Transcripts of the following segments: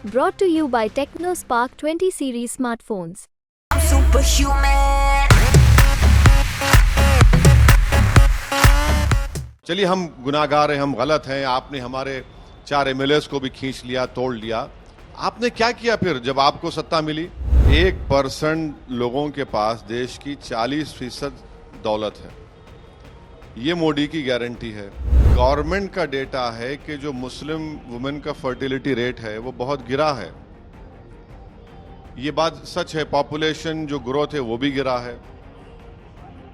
Brought to you by TechnoSpark 20 series smartphones. I'm superhuman. चलिए, हम गुनाहगार हैं, हम गलत हैं। आपने हमारे 4 एमएलएस को भी खींच लिया, तोड़ लिया। आपने क्या किया फिर जब आपको सत्ता मिली? 1% लोगों के पास देश की 40% दौलत है। ये मोदी की गारंटी है। गवर्नमेंट का डेटा है कि जो मुस्लिम वुमेन का फर्टिलिटी रेट है वो बहुत गिरा है। ये बात सच है। पॉपुलेशन जो ग्रोथ है वो भी गिरा है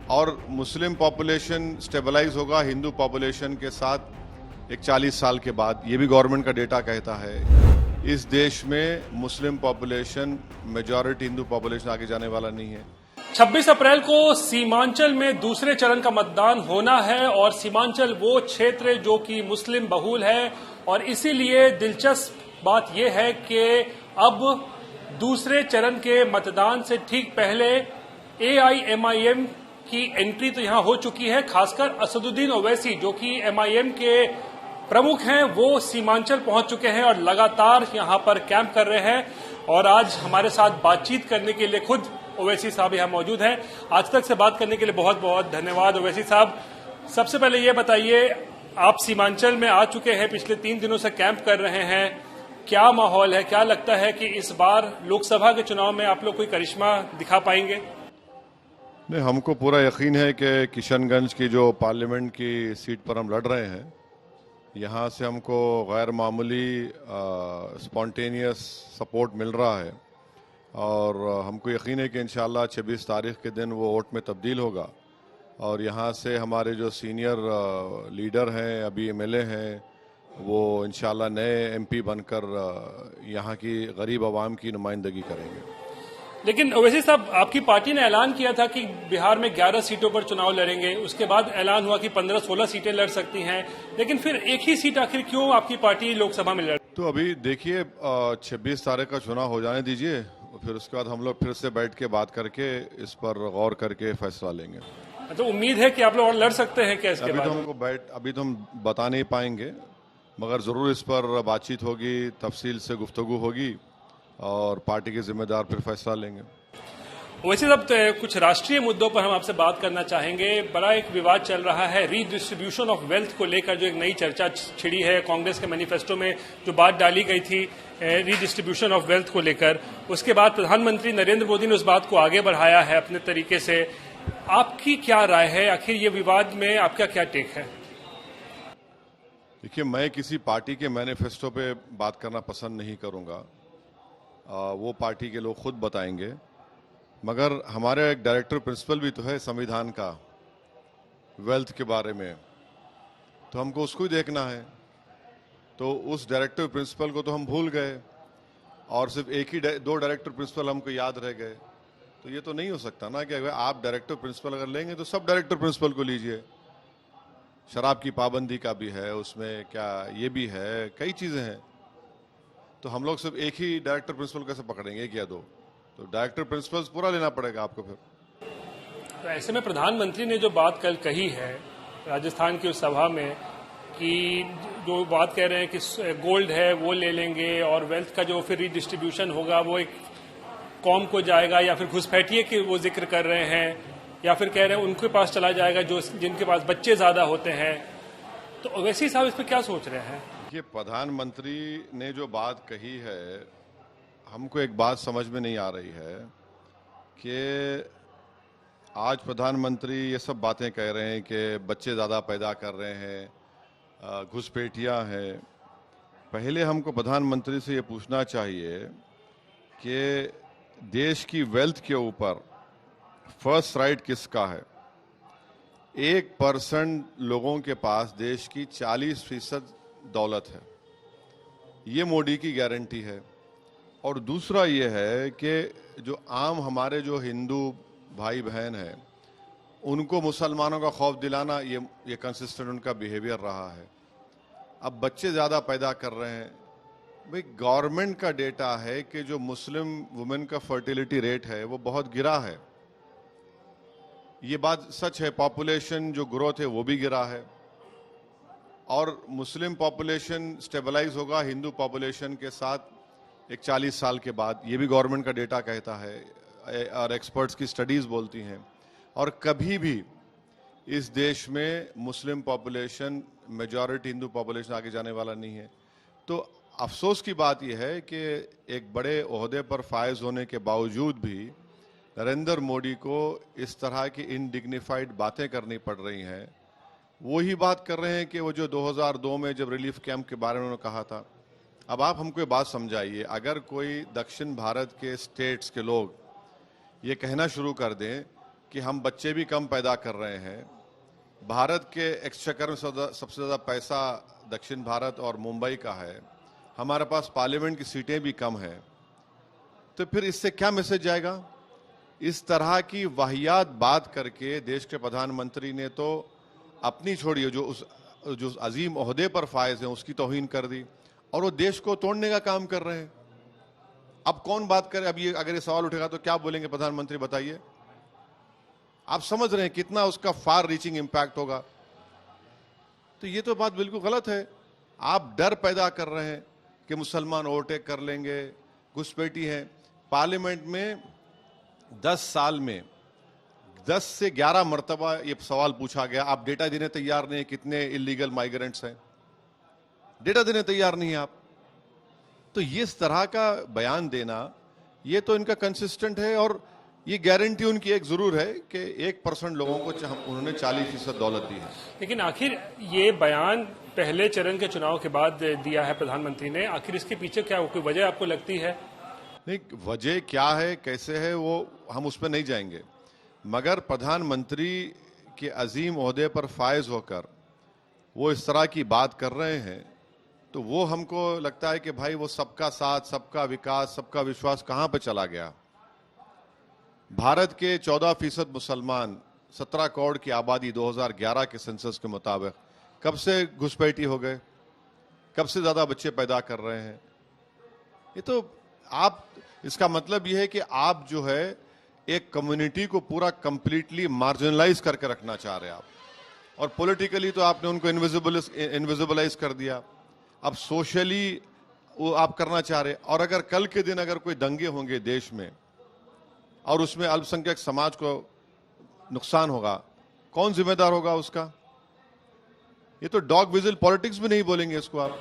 और मुस्लिम पॉपुलेशन स्टेबलाइज होगा हिंदू पॉपुलेशन के साथ एक 40 साल के बाद। ये भी गवर्नमेंट का डेटा कहता है। इस देश में Muslim population majority Hindu population आगे जाने वाला नहीं है। 26 अप्रैल को सीमांचल में दूसरे चरण का मतदान होना है और सीमांचल वो क्षेत्र जो कि मुस्लिम बहुल है और इसीलिए दिलचस्प बात यह है कि अब दूसरे चरण के मतदान से ठीक पहले एआईएमआईएम की एंट्री तो यहां हो चुकी है। खासकर असदुद्दीन ओवैसी जो कि एमआईएम के प्रमुख हैं वो सीमांचल पहुंच चुके हैं और लगातार यहां पर कैंप कर रहे हैं और आज हमारे साथ बातचीत करने के लिए खुद ओवैसी साहब यहां मौजूद हैं। आज तक से बात करने के लिए बहुत बहुत धन्यवाद ओवैसी साहब। सबसे पहले ये बताइए, आप सीमांचल में आ चुके हैं, पिछले 3 दिनों से कैंप कर रहे हैं, क्या माहौल है? क्या लगता है कि इस बार लोकसभा के चुनाव में आप लोग कोई करिश्मा दिखा पाएंगे? नहीं, हमको पूरा यकीन है कि किशनगंज की जो पार्लियामेंट की सीट पर हम लड़ रहे हैं, यहाँ से हमको गैर मामूली स्पॉन्टेनियस सपोर्ट मिल रहा है और हमको यकीन है कि इंशाल्लाह 26 तारीख के दिन वो वोट में तब्दील होगा और यहाँ से हमारे जो सीनियर लीडर हैं, अभी एमएलए हैं, वो इंशाल्लाह नए एमपी बनकर यहाँ की गरीब आवाम की नुमाइंदगी करेंगे। लेकिन ओवैसी साहब, आपकी पार्टी ने ऐलान किया था कि बिहार में 11 सीटों पर चुनाव लड़ेंगे। उसके बाद ऐलान हुआ कि 15-16 सीटें लड़ सकती हैं, लेकिन फिर एक ही सीट आखिर क्यों आपकी पार्टी लोकसभा में लड़? तो अभी देखिए, 26 तारीख का चुनाव हो जाने दीजिए, फिर उसके बाद हम लोग फिर से बैठ के बात करके इस पर गौर करके फैसला लेंगे। तो उम्मीद है कि आप लोग और लड़ सकते हैं क्या इसके बाद? अभी तो हम बता नहीं पाएंगे, मगर जरूर इस पर बातचीत होगी, तफसील से गुफ्तगू होगी और पार्टी के जिम्मेदार फिर फैसला लेंगे। वैसे सब कुछ राष्ट्रीय मुद्दों पर हम आपसे बात करना चाहेंगे। बड़ा एक विवाद चल रहा है रीडिस्ट्रीब्यूशन ऑफ वेल्थ को लेकर, जो एक नई चर्चा छिड़ी है। कांग्रेस के मैनिफेस्टो में जो बात डाली गई थी रीडिस्ट्रीब्यूशन ऑफ वेल्थ को लेकर, उसके बाद प्रधानमंत्री नरेंद्र मोदी ने उस बात को आगे बढ़ाया है अपने तरीके से। आपकी क्या राय है? आखिर ये विवाद में आपका क्या टेक है? देखिए, मैं किसी पार्टी के मैनिफेस्टो पे बात करना पसंद नहीं करूंगा। वो पार्टी के लोग खुद बताएंगे, मगर हमारे एक डायरेक्टर प्रिंसिपल भी तो है संविधान का वेल्थ के बारे में, तो हमको उसको ही देखना है। तो उस डायरेक्टर प्रिंसिपल को तो हम भूल गए और सिर्फ एक ही 2 डायरेक्टर प्रिंसिपल हमको याद रह गए। तो ये तो नहीं हो सकता ना कि अगर आप डायरेक्टर प्रिंसिपल अगर लेंगे तो सब डायरेक्टर प्रिंसिपल को लीजिए। शराब की पाबंदी का भी है उसमें, क्या ये भी है, कई चीजें हैं। तो हम लोग सिर्फ एक ही डायरेक्टर प्रिंसिपल कैसे पकड़ेंगे, 1 या 2? तो डायरेक्टर प्रिंसिपल्स पूरा लेना पड़ेगा आपको फिर। तो ऐसे में प्रधानमंत्री ने जो बात कल कही है राजस्थान की उस सभा में कि जो बात कह रहे हैं कि गोल्ड है वो ले लेंगे और वेल्थ का जो फिर रीडिस्ट्रीब्यूशन होगा वो एक कौम को जाएगा, या फिर घुसपैठिए के वो जिक्र कर रहे हैं, या फिर कह रहे हैं उनके पास चला जाएगा जो जिनके पास बच्चे ज्यादा होते हैं। तो ओवैसी साहब इस पर क्या सोच रहे हैं? ये प्रधानमंत्री ने जो बात कही है, हमको एक बात समझ में नहीं आ रही है कि आज प्रधानमंत्री ये सब बातें कह रहे हैं कि बच्चे ज़्यादा पैदा कर रहे हैं, घुसपैठियाँ हैं। पहले हमको प्रधानमंत्री से ये पूछना चाहिए कि देश की वेल्थ के ऊपर फर्स्ट राइट किसका है? 1% लोगों के पास देश की 40% दौलत है। ये मोदी की गारंटी है। और दूसरा ये है कि जो आम हमारे जो हिंदू भाई बहन हैं, उनको मुसलमानों का खौफ दिलाना, ये कंसिस्टेंट उनका बिहेवियर रहा है। अब बच्चे ज़्यादा पैदा कर रहे हैं। भाई, गवर्नमेंट का डेटा है कि जो मुस्लिम वुमेन का फर्टिलिटी रेट है वो बहुत गिरा है। ये बात सच है। पॉपुलेशन जो ग्रोथ है वो भी गिरा है और मुस्लिम पॉपुलेशन स्टेबलाइज होगा हिंदू पॉपुलेशन के साथ एक 40 साल के बाद, ये भी गवर्नमेंट का डेटा कहता है और एक्सपर्ट्स की स्टडीज बोलती हैं, और कभी भी इस देश में Muslim population majority Hindu population आगे जाने वाला नहीं है। तो अफसोस की बात यह है कि एक बड़े ओहदे पर फायज होने के बावजूद भी नरेंद्र मोदी को इस तरह की इनडिग्निफाइड बातें करनी पड़ रही हैं। वो ही बात कर रहे हैं कि वो जो 2002 में जब रिलीफ कैंप के बारे में उन्होंने कहा था। अब आप हमको ये बात समझाइए, अगर कोई दक्षिण भारत के स्टेट्स के लोग ये कहना शुरू कर दें कि हम बच्चे भी कम पैदा कर रहे हैं, भारत के एक्सचेकर में सबसे ज़्यादा पैसा दक्षिण भारत और मुंबई का है, हमारे पास पार्लियामेंट की सीटें भी कम हैं, तो फिर इससे क्या मैसेज जाएगा? इस तरह की वाहियात बात करके देश के प्रधानमंत्री ने तो अपनी छोड़िए जो अजीम ओहदे पर फायज हैं उसकी तौहीन कर दी, और वो देश को तोड़ने का काम कर रहे हैं। अब कौन बात करे? अब ये अगर ये सवाल उठेगा तो क्या बोलेंगे प्रधानमंत्री, बताइए? आप समझ रहे हैं कितना उसका फार रीचिंग इंपैक्ट होगा। तो ये तो बात बिल्कुल गलत है। आप डर पैदा कर रहे हैं कि मुसलमान ओवरटेक कर लेंगे, घुसपैठी है। पार्लियामेंट में 10 साल में 10 से 11 मरतबा ये सवाल पूछा गया, आप डेटा देने तैयार नहीं है कितने इलीगल माइग्रेंट्स हैं, डेटा देने तैयार नहीं है आप। तो ये इस तरह का बयान देना, ये तो इनका कंसिस्टेंट है, और ये गारंटी उनकी एक जरूर है कि 1% लोगों को उन्होंने 40% दौलत दी है। लेकिन आखिर ये बयान पहले चरण के चुनाव के बाद दिया है प्रधानमंत्री ने, आखिर इसके पीछे क्या कोई वजह आपको लगती है? नहीं, वजह क्या है, कैसे है, वो हम उस पर नहीं जाएंगे, मगर प्रधानमंत्री के अजीम ओहदे पर फायज होकर वो इस तरह की बात कर रहे हैं, तो वो हमको लगता है कि भाई वो सबका साथ, सबका विकास, सबका विश्वास कहां पे चला गया। भारत के 14% मुसलमान, 17 करोड़ की आबादी 2011 के सेंसस के मुताबिक कब से घुसपैठी हो गए, कब से ज्यादा बच्चे पैदा कर रहे हैं। ये तो आप, इसका मतलब ये है कि आप जो है एक कम्युनिटी को पूरा कंप्लीटली मार्जिनलाइज करके रखना चाह रहे हैं आप, और पॉलिटिकली तो आपने उनको इनविजिबलाइज कर दिया, अब सोशली वो आप करना चाह रहे। और अगर कल के दिन अगर कोई दंगे होंगे देश में और उसमें अल्पसंख्यक समाज को नुकसान होगा, कौन जिम्मेदार होगा उसका? ये तो डॉग विजिल पॉलिटिक्स भी नहीं बोलेंगे इसको आप।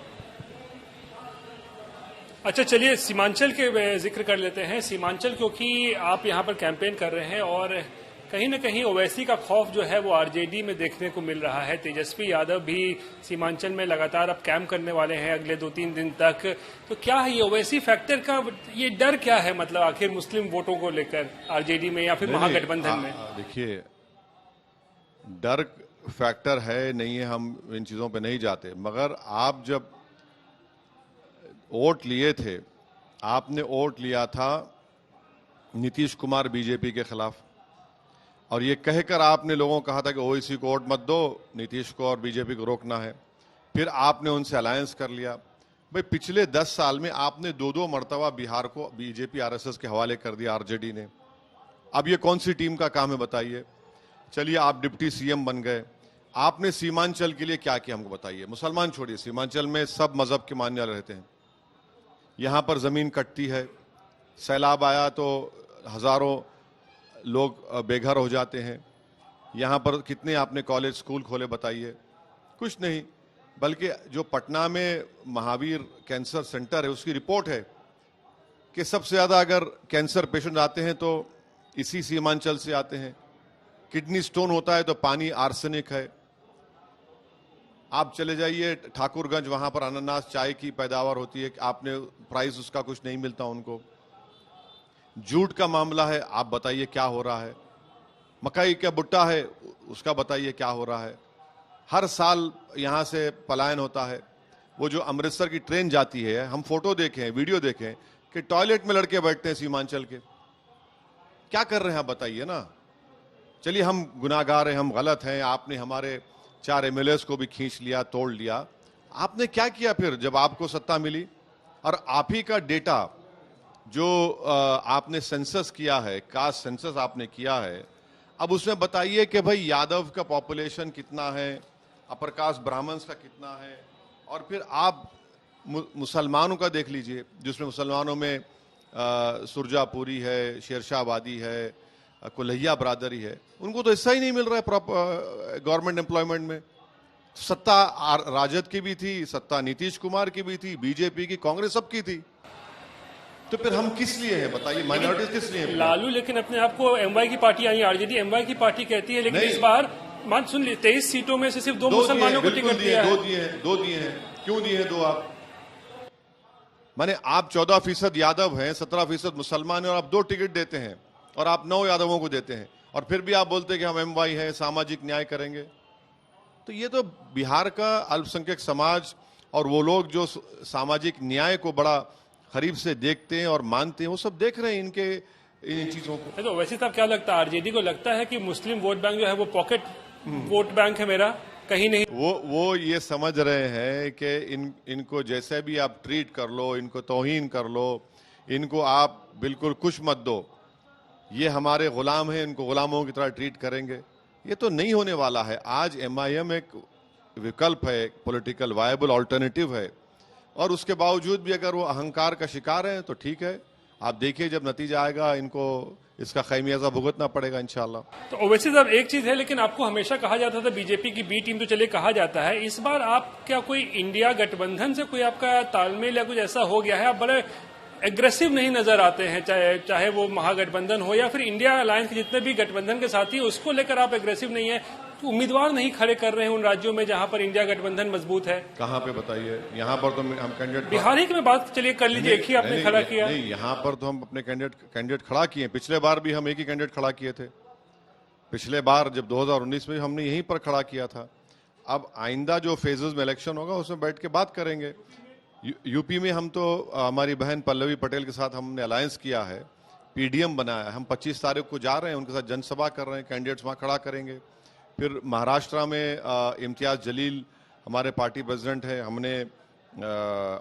अच्छा, चलिए सीमांचल के जिक्र कर लेते हैं। सीमांचल, क्योंकि आप यहां पर कैंपेन कर रहे हैं और कहीं न कहीं ओवैसी का खौफ जो है वो आरजेडी में देखने को मिल रहा है। तेजस्वी यादव भी सीमांचल में लगातार अब कैंप करने वाले हैं अगले 2-3 दिन तक। तो क्या है ये ओवैसी फैक्टर का ये डर क्या है, मतलब आखिर मुस्लिम वोटों को लेकर आरजेडी में या फिर महागठबंधन में? देखिए, डर फैक्टर है नहीं है, हम इन चीजों पे नहीं जाते, मगर आप जब वोट लिए थे, आपने वोट लिया था नीतीश कुमार बीजेपी के खिलाफ, और ये कहकर आपने लोगों को कहा था कि ओवैसी को वोट मत दो, नीतीश को और बीजेपी को रोकना है। फिर आपने उनसे अलायंस कर लिया। भाई पिछले 10 साल में आपने 2-2 मरतबा बिहार को बीजेपी आरएसएस के हवाले कर दिया, आरजेडी ने। अब ये कौन सी टीम का काम है बताइए? चलिए, आप डिप्टी सीएम बन गए, आपने सीमांचल के लिए क्या किया हमको बताइए। मुसलमान छोड़िए, सीमांचल में सब मजहब के मानने वाले रहते हैं। यहां पर जमीन कटती है, सैलाब आया तो हजारों लोग बेघर हो जाते हैं। यहां पर कितने आपने कॉलेज स्कूल खोले बताइए? कुछ नहीं। बल्कि जो पटना में महावीर कैंसर सेंटर है, उसकी रिपोर्ट है कि सबसे ज्यादा अगर कैंसर पेशेंट आते हैं तो इसी सीमांचल से आते हैं। किडनी स्टोन होता है तो पानी आर्सेनिक है। आप चले जाइए ठाकुरगंज, वहां पर अनानास चाय की पैदावार होती है, आपने प्राइस उसका कुछ नहीं मिलता उनको। जूट का मामला है, आप बताइए क्या हो रहा है। मकई का भुट्टा है, उसका बताइए क्या हो रहा है। हर साल यहां से पलायन होता है। वो जो अमृतसर की ट्रेन जाती है, हम फोटो देखें, वीडियो देखें कि टॉयलेट में लड़के बैठते हैं सीमांचल के। क्या कर रहे हैं आप बताइए ना। चलिए, हम गुनाहगार हैं, हम गलत हैं, आपने हमारे 4 एमएलएस को भी खींच लिया, तोड़ लिया। आपने क्या किया फिर जब आपको सत्ता मिली? और आप ही का डेटा जो आपने सेंसस किया है, कास्ट सेंसस आपने किया है, अब उसमें बताइए कि भाई यादव का पॉपुलेशन कितना है, अपर कास्ट ब्राह्मण्स का कितना है, और फिर आप मुसलमानों का देख लीजिए, जिसमें मुसलमानों में सुरजापुरी है, शेरशाहबादी है, कुल्हैया बरादरी है, उनको तो हिस्सा ही नहीं मिल रहा है गवर्नमेंट एम्प्लॉयमेंट में। सत्ता राजद की भी थी, सत्ता नीतीश कुमार की भी थी, बीजेपी की, कांग्रेस सबकी थी। तो फिर हम किस लिए हैं बताइए, माइनॉरिटीज किस लिए हैं? लालू लेकिन अपने आप को एमवाई की पार्टी आई, आरजेडी एमवाई की पार्टी कहती है, लेकिन इस बार मान सुन ली 23 सीटों में से सिर्फ 2 मुसलमानों को टिकट दिया है। दो दिए हैं। क्यों दिए हैं 2 आप? माने आप 14% यादव हैं, 17% मुसलमान हैं, और आप 2 टिकट देते हैं, और आप 9 यादवों को देते हैं, और फिर भी आप बोलते हैं कि हम एमवाई हैं, सामाजिक न्याय करेंगे। तो ये तो बिहार का अल्पसंख्यक समाज और वो लोग जो सामाजिक न्याय को बड़ा करीब से देखते हैं और मानते हैं, वो सब देख रहे हैं इन चीजों को। तो वैसे तब क्या लगता है, आरजेडी को लगता है कि मुस्लिम वोट बैंक जो है वो पॉकेट वोट बैंक है मेरा, कहीं नहीं? वो ये समझ रहे हैं कि इनको जैसे भी आप ट्रीट कर लो, इनको तौहीन कर लो, इनको आप बिल्कुल कुछ मत दो, ये हमारे गुलाम हैं, इनको गुलामों की तरह ट्रीट करेंगे। ये तो नहीं होने वाला है। आज एमआईएम एक विकल्प है, एक पॉलिटिकल वायबल ऑल्टरनेटिव है, और उसके बावजूद भी अगर वो अहंकार का शिकार है तो ठीक है। आप देखिए जब नतीजा आएगा, इनको इसका खैमियाजा भुगतना पड़ेगा इंशाल्लाह। तो ओवैसी साहब एक चीज है, लेकिन आपको हमेशा कहा जाता था बीजेपी की बी टीम, तो चले कहा जाता है, इस बार आप क्या कोई इंडिया गठबंधन से कोई आपका तालमेल या कुछ ऐसा हो गया है? आप बड़े एग्रेसिव नहीं नजर आते हैं, चाहे वो महागठबंधन हो या फिर इंडिया अलायंस के जितने भी गठबंधन के साथी, उसको लेकर आप एग्रेसिव नहीं है, तो उम्मीदवार नहीं खड़े कर रहे हैं उन राज्यों में जहां पर इंडिया गठबंधन मजबूत है। कहाँ पे बताइए? यहाँ पर तो हम कैंडिडेट बिहार ही की मैं बात चलिए कर लीजिए, एक ही आपने खड़ा किया। नहीं, यहाँ पर तो हम अपने कैंडिडेट खड़ा किए। पिछले बार भी हम एक ही कैंडिडेट खड़ा किए थे। पिछले बार जब 2019 में हमने यहीं पर खड़ा किया था। अब आइंदा जो फेजेस में इलेक्शन होगा उसमें बैठ के बात करेंगे। यूपी में हम तो हमारी बहन पल्लवी पटेल के साथ हमने अलायंस किया है, पीडीएम बनाया है। हम 25 तारीख को जा रहे हैं, उनके साथ जनसभा कर रहे हैं, कैंडिडेट्स वहाँ खड़ा करेंगे। फिर महाराष्ट्र में इम्तियाज जलील हमारे पार्टी प्रेसिडेंट है, हमने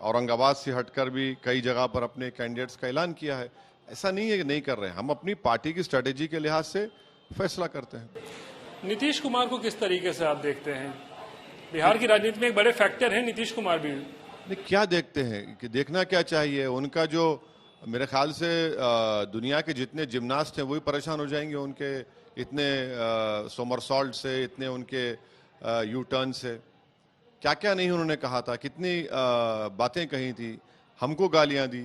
औरंगाबाद से हटकर भी कई जगह पर अपने कैंडिडेट्स का ऐलान किया है। ऐसा नहीं है कि नहीं कर रहे हैं, हम अपनी पार्टी की स्ट्रेटेजी के लिहाज से फैसला करते हैं। नीतीश कुमार को किस तरीके से आप देखते हैं? बिहार की राजनीति में एक बड़े फैक्टर है नीतीश कुमार भी। क्या देखते हैं कि देखना क्या चाहिए? उनका जो मेरे ख्याल से दुनिया के जितने जिम्नास्ट हैं वही परेशान हो जाएंगे उनके इतने सोमरसॉल्ट से, इतने उनके यू टर्न से। क्या क्या नहीं उन्होंने कहा था, कितनी बातें कही थी, हमको गालियां दी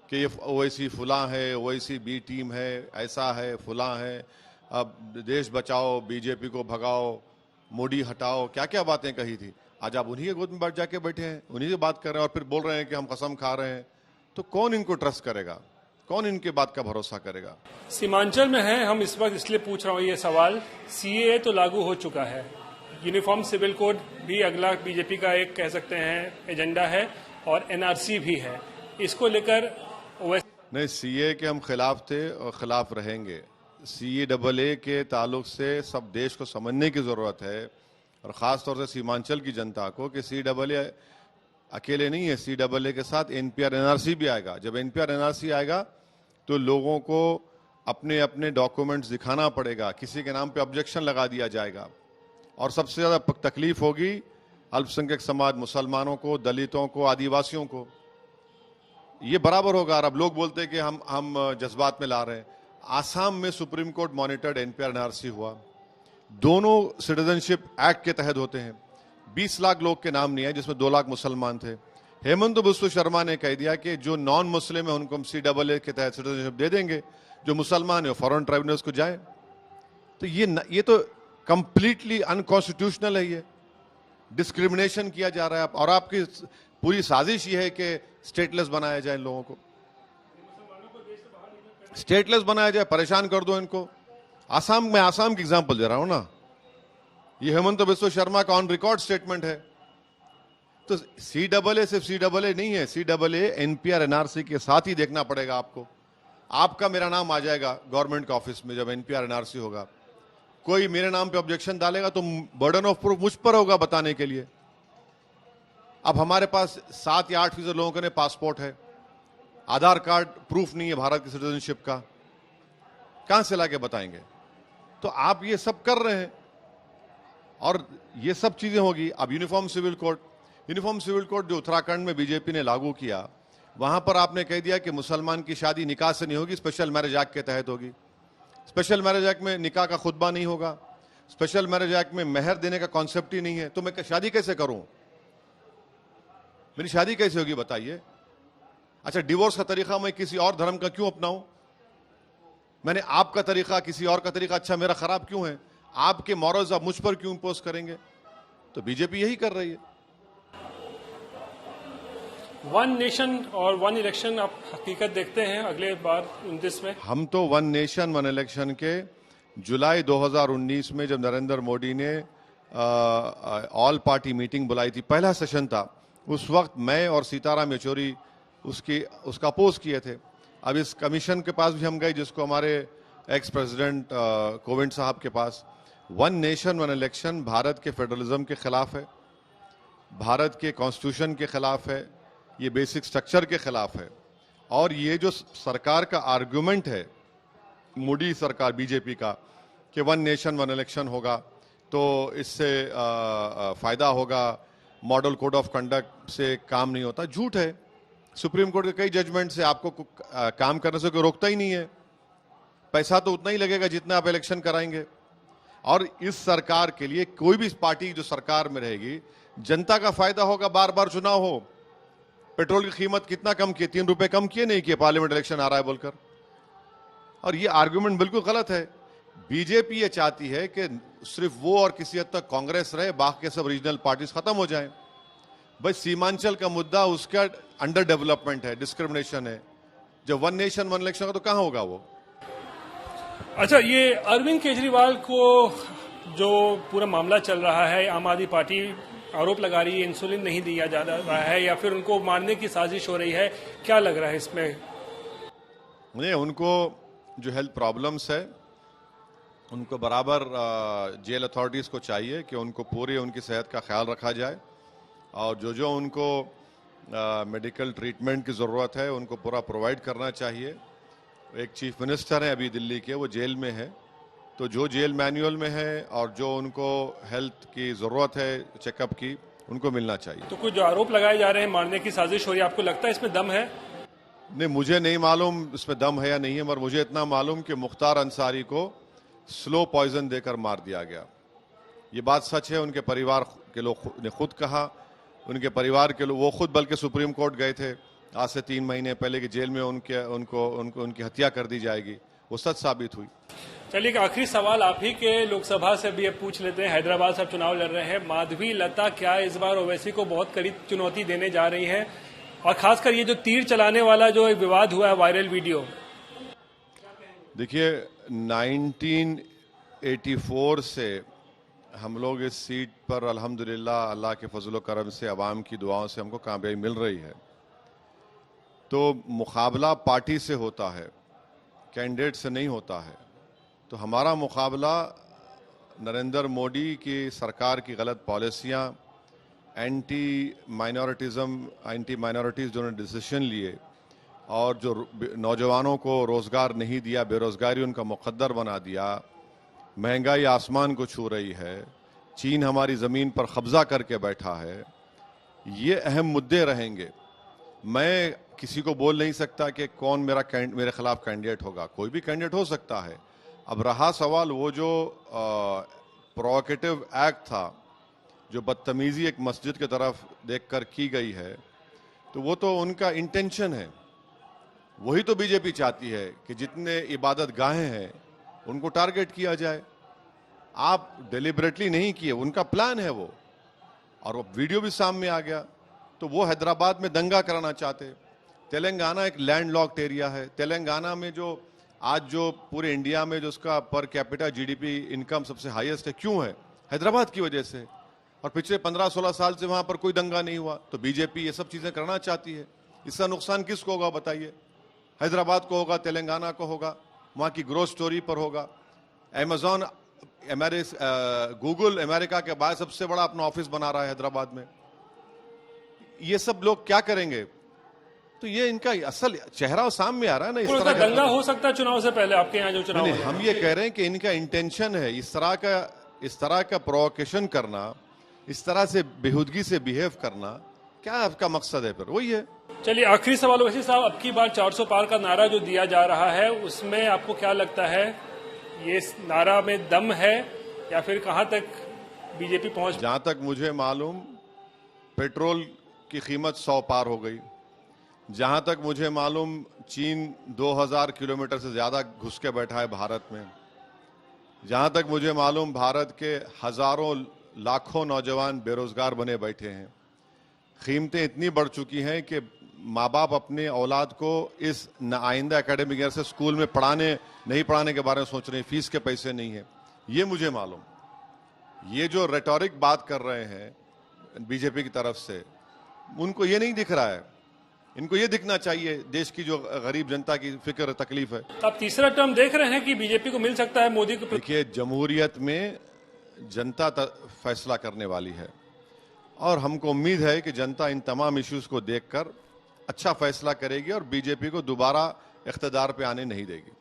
कि ये ओवैसी फुला है, ओवैसी बी टीम है, ऐसा है, फुला है, अब देश बचाओ, बीजेपी को भगाओ, मोदी हटाओ, क्या क्या बातें कही थी। आज आप उन्हीं के गोद में बैठ जाके बैठे हैं, उन्हीं से बात कर रहे हैं, और फिर बोल रहे हैं कि हम कसम खा रहे हैं। तो कौन इनको ट्रस्ट करेगा? कौन इनके बात का भरोसा करेगा? सीमांचल में है हम इस वक्त, इसलिए पूछ रहा हूँ ये सवाल। सीएए तो लागू हो चुका है, यूनिफॉर्म सिविल कोड भी अगला बीजेपी का एक कह सकते हैं एजेंडा है, और एनआरसी भी है। इसको लेकर नहीं, सीए के हम खिलाफ थे और खिलाफ रहेंगे। CAA के ताल्लुक से सब देश को समझने की जरूरत है, और खास तौर से सीमांचल की जनता को, कि CAA अकेले नहीं है, CAA के साथ NPR NRC भी आएगा। जब NPR NRC आएगा तो लोगों को अपने अपने डॉक्यूमेंट्स दिखाना पड़ेगा, किसी के नाम पे ऑब्जेक्शन लगा दिया जाएगा, और सबसे ज्यादा तकलीफ होगी अल्पसंख्यक समाज, मुसलमानों को, दलितों को, आदिवासियों को। ये बराबर होगा। और अब लोग बोलते हैं कि हम जज्बात में ला रहे हैं। आसाम में supreme court monitored NPR NRC हुआ, दोनों सिटीजनशिप एक्ट के तहत होते हैं। 20 लाख लोग के नाम नहीं है, जिसमें 2 लाख मुसलमान थे। हेमंत बिस्व शर्मा ने कह दिया कि जो नॉन मुस्लिम है उनको हम CAA के तहत सिटीजनशिप दे देंगे, जो मुसलमान है फॉरेन ट्राइब्यूनल्स को जाए। तो ये तो कंप्लीटली अनकॉन्स्टिट्यूशनल है, ये डिस्क्रिमिनेशन किया जा रहा है। और आपकी पूरी साजिश ये है कि स्टेटलेस बनाया जाए, इन लोगों को स्टेटलेस बनाया जाए, परेशान कर दो इनको। मैं आसाम की एग्जांपल दे रहा हूं ना, ये हेमंत बिस्व शर्मा का ऑन रिकॉर्ड स्टेटमेंट है। तो CAA सिर्फ CAA नहीं है, CAA NPR NRC के साथ ही देखना पड़ेगा आपको। आपका मेरा नाम आ जाएगा गवर्नमेंट के ऑफिस में जब NPR NRC होगा। कोई मेरे नाम पे ऑब्जेक्शन डालेगा तो बर्डन ऑफ प्रूफ मुझ पर होगा बताने के लिए। अब हमारे पास 7 या 8% लोगों के पासपोर्ट है, आधार कार्ड प्रूफ नहीं है भारत की सिटीजनशिप का, कहां से लाके बताएंगे? तो आप ये सब कर रहे हैं, और ये सब चीजें होगी। अब uniform civil code, uniform civil code जो उत्तराखंड में बीजेपी ने लागू किया, वहां पर आपने कह दिया कि मुसलमान की शादी निकाह से नहीं होगी, स्पेशल मैरिज एक्ट के तहत होगी। स्पेशल मैरिज एक्ट में निकाह का खुतबा नहीं होगा, स्पेशल मैरिज एक्ट में मेहर देने का कॉन्सेप्ट ही नहीं है, तो मैं शादी कैसे करूं? मेरी शादी कैसे होगी बताइए? अच्छा, डिवोर्स का तरीका मैं किसी और धर्म का क्यों अपनाऊं? मैंने आपका तरीका, किसी और का तरीका अच्छा मेरा खराब क्यों है? आपके मॉरल्स आप मुझ पर क्यों इंपोज करेंगे? तो बीजेपी यही कर रही है। वन नेशन और वन इलेक्शन आप हकीकत देखते हैं अगले बार 29 में? हम तो वन नेशन वन इलेक्शन के जुलाई 2019 में जब नरेंद्र मोदी ने ऑल पार्टी मीटिंग बुलाई थी, पहला सेशन था, उस वक्त मैं और सीताराम येचुरी उसका अपोज किए थे। अब इस कमीशन के पास भी हम गए, जिसको हमारे एक्स प्रेसिडेंट कोविंद साहब के पास। One nation one election Bharat के फेडरलिज्म के खिलाफ है, भारत के कॉन्स्टिट्यूशन के खिलाफ है, ये बेसिक स्ट्रक्चर के खिलाफ है। और ये जो सरकार का आर्गुमेंट है, मोदी सरकार बीजेपी का, कि वन नेशन वन इलेक्शन होगा तो इससे फायदा होगा, मॉडल कोड ऑफ कंडक्ट से काम नहीं होता, झूठ है। सुप्रीम कोर्ट के कई जजमेंट से आपको काम करने से कोई रोकता ही नहीं है। पैसा तो उतना ही लगेगा जितना आप इलेक्शन कराएंगे। और इस सरकार के लिए कोई भी पार्टी जो सरकार में रहेगी, जनता का फायदा होगा। बार बार चुनाव हो, पेट्रोल की कीमत कितना कम किए? 3 रुपए कम किए नहीं किए पार्लियामेंट इलेक्शन आ रहा है बोलकर। और ये आर्गुमेंट बिल्कुल गलत है। बीजेपी ये चाहती है कि सिर्फ वो और किसी हद तक कांग्रेस रहे, बाकी सब रीजनल पार्टीज खत्म हो जाएं। भाई सीमांचल का मुद्दा उसका अंडर डेवलपमेंट है, डिस्क्रिमिनेशन है। जब वन नेशन वन इलेक्शन होगा तो कहां होगा वो? अच्छा, ये अरविंद केजरीवाल को जो पूरा मामला चल रहा है, आम आदमी पार्टी आरोप लगा रही है इंसुलिन नहीं दिया जा रहा है या फिर उनको मारने की साजिश हो रही है, क्या लग रहा है इसमें? मुझे उनको जो हेल्थ प्रॉब्लम्स है, उनको बराबर जेल अथॉरिटीज़ को चाहिए कि उनको पूरी उनकी सेहत का ख्याल रखा जाए, और जो उनको मेडिकल ट्रीटमेंट की ज़रूरत है उनको पूरा प्रोवाइड करना चाहिए। एक चीफ मिनिस्टर हैं अभी दिल्ली के, वो जेल में है, तो जो जेल मैनुअल में है और जो उनको हेल्थ की ज़रूरत है चेकअप की, उनको मिलना चाहिए। तो कुछ जो आरोप लगाए जा रहे हैं मारने की साजिश हो रही है, आपको लगता है इसमें दम है? नहीं, मुझे नहीं मालूम इसमें दम है या नहीं है, मगर मुझे इतना मालूम कि मुख्तार अंसारी को स्लो पॉइजन देकर मार दिया गया। ये बात सच है। उनके परिवार के लोग ने खुद कहा, उनके परिवार के लोग, वो खुद बल्कि सुप्रीम कोर्ट गए थे आज से 3 महीने पहले कि जेल में उनकी हत्या कर दी जाएगी। वो सच साबित हुई। चलिए, एक आखिरी सवाल आप ही के लोकसभा से भी अब पूछ लेते हैं। हैदराबाद से आप चुनाव लड़ रहे हैं, माधवी लता क्या इस बार ओवैसी को बहुत कड़ी चुनौती देने जा रही हैं? और खासकर ये जो तीर चलाने वाला जो एक विवाद हुआ है, वायरल वीडियो। देखिए, 1984 से हम लोग इस सीट पर अल्हम्दुलिल्लाह अल्लाह के फजल करम से, अवाम की दुआओं से हमको कामयाबी मिल रही है। तो मुकाबला पार्टी से होता है, कैंडिडेट से नहीं होता है। तो हमारा मुकाबला नरेंद्र मोदी की सरकार की गलत पॉलिसियाँ, एंटी माइनॉरिटीज़ जो डिसीजन लिए और जो नौजवानों को रोज़गार नहीं दिया, बेरोज़गारी उनका मुकद्दर बना दिया, महंगाई आसमान को छू रही है, चीन हमारी ज़मीन पर कब्ज़ा करके बैठा है, ये अहम मुद्दे रहेंगे। मैं किसी को बोल नहीं सकता कि कौन मेरे खिलाफ कैंडिडेट होगा। कोई भी कैंडिडेट हो सकता है। अब रहा सवाल वो जो प्रोवोकेटिव एक्ट था, जो बदतमीज़ी एक मस्जिद की तरफ देखकर की गई है, तो वो तो उनका इंटेंशन है। वही तो बीजेपी चाहती है कि जितने इबादत गाहें हैं उनको टारगेट किया जाए। आप डेलिबरेटली नहीं किए, उनका प्लान है वो। और वो वीडियो भी सामने आ गया। तो वो हैदराबाद में दंगा कराना चाहते। तेलंगाना एक लैंडलॉक्ड एरिया है। तेलंगाना में जो आज जो पूरे इंडिया में जो उसका पर कैपिटा जीडीपी इनकम सबसे हाईएस्ट है, क्यों है? हैदराबाद की वजह से। और पिछले 15-16 साल से वहां पर कोई दंगा नहीं हुआ। तो बीजेपी ये सब चीजें करना चाहती है। इसका नुकसान किसको होगा बताइए? हैदराबाद को होगा, तेलंगाना को होगा, वहाँ की ग्रोथ स्टोरी पर होगा। अमेजॉन गूगल अमेरिका के बाद सबसे बड़ा अपना ऑफिस बना रहा है हैदराबाद में। ये सब लोग क्या करेंगे? तो ये इनका असल चेहरा सामने आ रहा है ना। इस तरह का दंगा हो सकता है चुनाव से पहले आपके यहाँ जो चुनाव हम ये कह रहे हैं कि इनका इंटेंशन है इस तरह का प्रोवोकेशन करना, इस तरह से बेहूदगी से बिहेव करना, क्या आपका मकसद है? फिर वही है। चलिए आखिरी सवाल वैसे साहब, अब की बार 400 पार का नारा जो दिया जा रहा है उसमें आपको क्या लगता है, ये नारा में दम है या फिर कहां तक बीजेपी पहुंच? जहां तक मुझे मालूम पेट्रोल की कीमत 100 पार हो गई। जहां तक मुझे मालूम चीन 2000 किलोमीटर से ज्यादा घुस के बैठा है भारत में। जहां तक मुझे मालूम भारत के हजारों लाखों नौजवान बेरोजगार बने बैठे हैं। कीमतें इतनी बढ़ चुकी हैं कि माँ बाप अपने औलाद को इस आइंदा एकेडमिक ईयर से स्कूल में नहीं पढ़ाने के बारे में सोच रहे हैं, फीस के पैसे नहीं है। ये मुझे मालूम। ये जो रेटोरिक बात कर रहे हैं बीजेपी की तरफ से, उनको ये नहीं दिख रहा है। इनको ये दिखना चाहिए देश की जो गरीब जनता की फिक्र तकलीफ है। आप तीसरा टर्म देख रहे हैं कि बीजेपी को मिल सकता है मोदी को? देखिए, जमहूरियत में जनता फैसला करने वाली है और हमको उम्मीद है कि जनता इन तमाम इश्यूज को देखकर अच्छा फैसला करेगी और बीजेपी को दोबारा इख्तिदार पे आने नहीं देगी।